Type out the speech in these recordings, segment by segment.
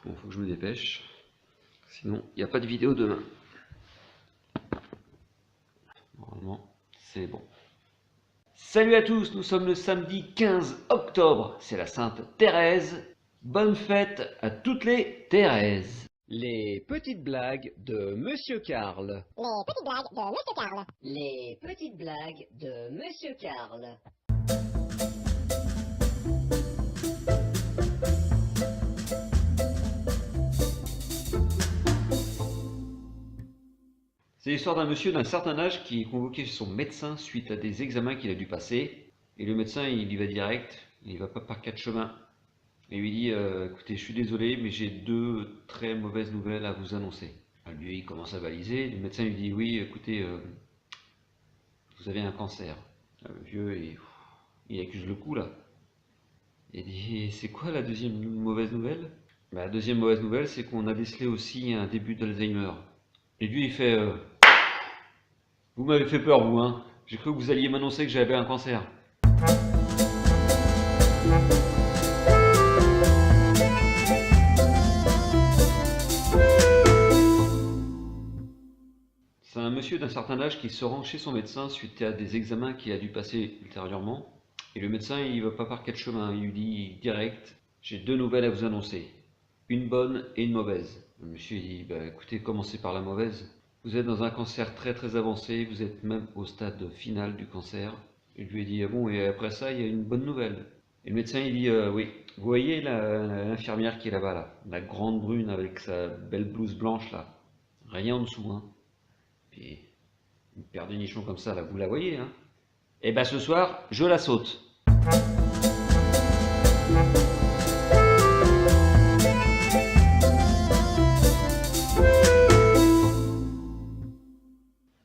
Bon, faut que je me dépêche. Sinon, il n'y a pas de vidéo demain. Normalement, c'est bon. Salut à tous, nous sommes le samedi 15 octobre. C'est la Sainte Thérèse. Bonne fête à toutes les Thérèses. Les petites blagues de Monsieur Karl. Les petites blagues de Monsieur Karl. Les petites blagues de Monsieur Karl. C'est l'histoire d'un monsieur d'un certain âge qui est convoqué chez son médecin suite à des examens qu'il a dû passer. Et le médecin, il y va direct, il ne va pas par quatre chemins. Et il lui dit écoutez, je suis désolé, mais j'ai deux très mauvaises nouvelles à vous annoncer. Alors lui, il commence à baliser. Le médecin lui dit oui, écoutez, vous avez un cancer. Le vieux, il accuse le coup là. Il dit c'est quoi la deuxième mauvaise nouvelle? La deuxième mauvaise nouvelle, c'est qu'on a décelé aussi un début d'Alzheimer. Et lui, il fait vous m'avez fait peur, vous, hein. J'ai cru que vous alliez m'annoncer que j'avais un cancer. C'est un monsieur d'un certain âge qui se rend chez son médecin suite à des examens qu'il a dû passer ultérieurement. Et le médecin, il va pas par quatre chemins. Il lui dit direct j'ai deux nouvelles à vous annoncer. Une bonne et une mauvaise. Le monsieur il dit bah, écoutez, commencez par la mauvaise. Vous êtes dans un cancer très très avancé, vous êtes même au stade final du cancer. Il lui a dit ah bon, et après ça il y a une bonne nouvelle. Et le médecin il dit oui, vous voyez l'infirmière qui est là-bas là, la grande brune avec sa belle blouse blanche là, rien en dessous hein. Puis une paire de nichons comme ça là, vous la voyez hein. Et ben ce soir je la saute.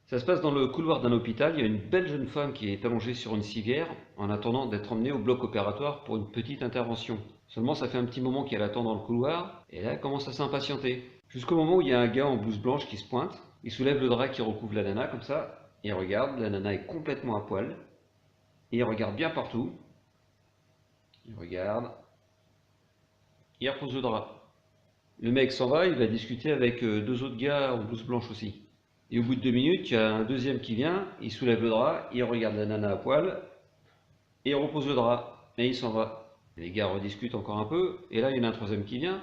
Ça se passe dans le couloir d'un hôpital, il y a une belle jeune femme qui est allongée sur une civière en attendant d'être emmenée au bloc opératoire pour une petite intervention. Seulement ça fait un petit moment qu'elle attend dans le couloir et là elle commence à s'impatienter. Jusqu'au moment où il y a un gars en blouse blanche qui se pointe, il soulève le drap qui recouvre la nana comme ça, et il regarde, la nana est complètement à poil, et il regarde bien partout, il regarde, il repose le drap. Le mec s'en va, il va discuter avec deux autres gars en blouse blanche aussi. Et au bout de 2 minutes, il y a un deuxième qui vient, il soulève le drap, il regarde la nana à poil, et il repose le drap, et il s'en va. Les gars rediscutent encore un peu, et là il y en a un troisième qui vient,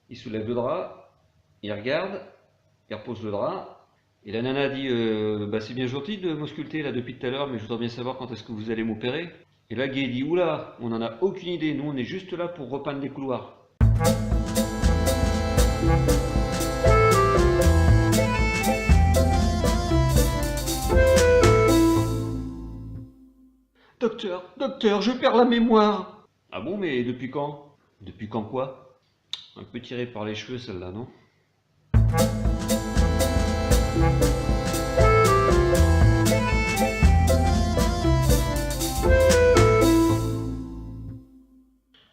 il soulève le drap, il regarde, il repose le drap, et la nana dit bah, c'est bien gentil de m'ausculter là depuis tout à l'heure, mais je voudrais bien savoir quand est-ce que vous allez m'opérer. Et là Guy dit oula, on n'en a aucune idée, nous on est juste là pour repeindre les couloirs. Docteur, je perds la mémoire. Ah bon, mais depuis quand? Depuis quand quoi? Un peu tiré par les cheveux celle-là, non?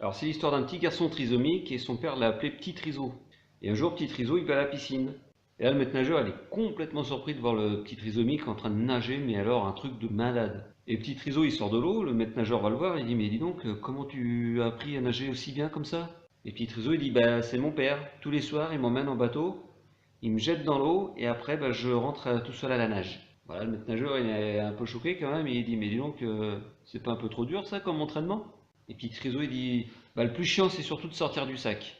Alors c'est l'histoire d'un petit garçon trisomique et son père l'a appelé Petit Triso. Et un jour, Petit Triso, il va à la piscine. Et là, le maître nageur, il est complètement surpris de voir le petit trisomique en train de nager, mais alors un truc de malade. Et petit triso, il sort de l'eau, le maître nageur va le voir, il dit mais dis donc, comment tu as appris à nager aussi bien comme ça? Et petit triso, il dit bah c'est mon père, tous les soirs, il m'emmène en bateau, il me jette dans l'eau, et après bah, je rentre tout seul à la nage. Voilà, le maître nageur, il est un peu choqué quand même, et il dit mais dis donc, c'est pas un peu trop dur ça comme entraînement? Et petit triso, il dit bah le plus chiant, c'est surtout de sortir du sac.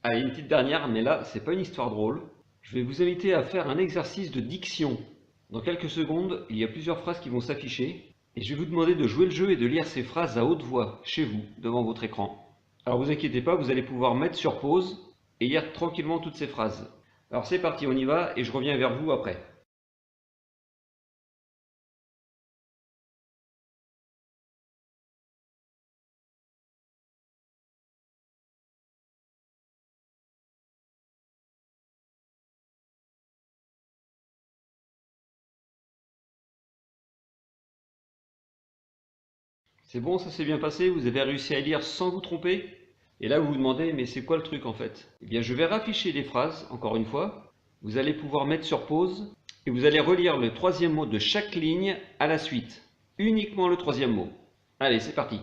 Allez, une petite dernière, mais là, c'est pas une histoire drôle. Je vais vous inviter à faire un exercice de diction. Dans quelques secondes, il y a plusieurs phrases qui vont s'afficher, et je vais vous demander de jouer le jeu et de lire ces phrases à haute voix, chez vous, devant votre écran. Alors vous inquiétez pas, vous allez pouvoir mettre sur pause et lire tranquillement toutes ces phrases. Alors c'est parti, on y va, et je reviens vers vous après. C'est bon, ça s'est bien passé, vous avez réussi à lire sans vous tromper? Et là vous vous demandez, mais c'est quoi le truc en fait? Eh bien je vais rafficher les phrases, encore une fois, vous allez pouvoir mettre sur pause et vous allez relire le troisième mot de chaque ligne à la suite. Uniquement le troisième mot. Allez, c'est parti.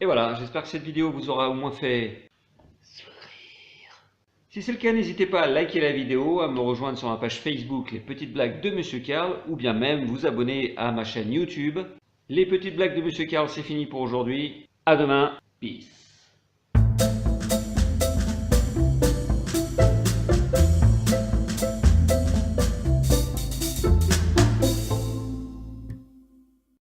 Et voilà, j'espère que cette vidéo vous aura au moins fait sourire. Si c'est le cas, n'hésitez pas à liker la vidéo, à me rejoindre sur ma page Facebook Les Petites Blagues de Monsieur Carl, ou bien même vous abonner à ma chaîne YouTube. Les Petites Blagues de Monsieur Carl, c'est fini pour aujourd'hui. À demain. Peace.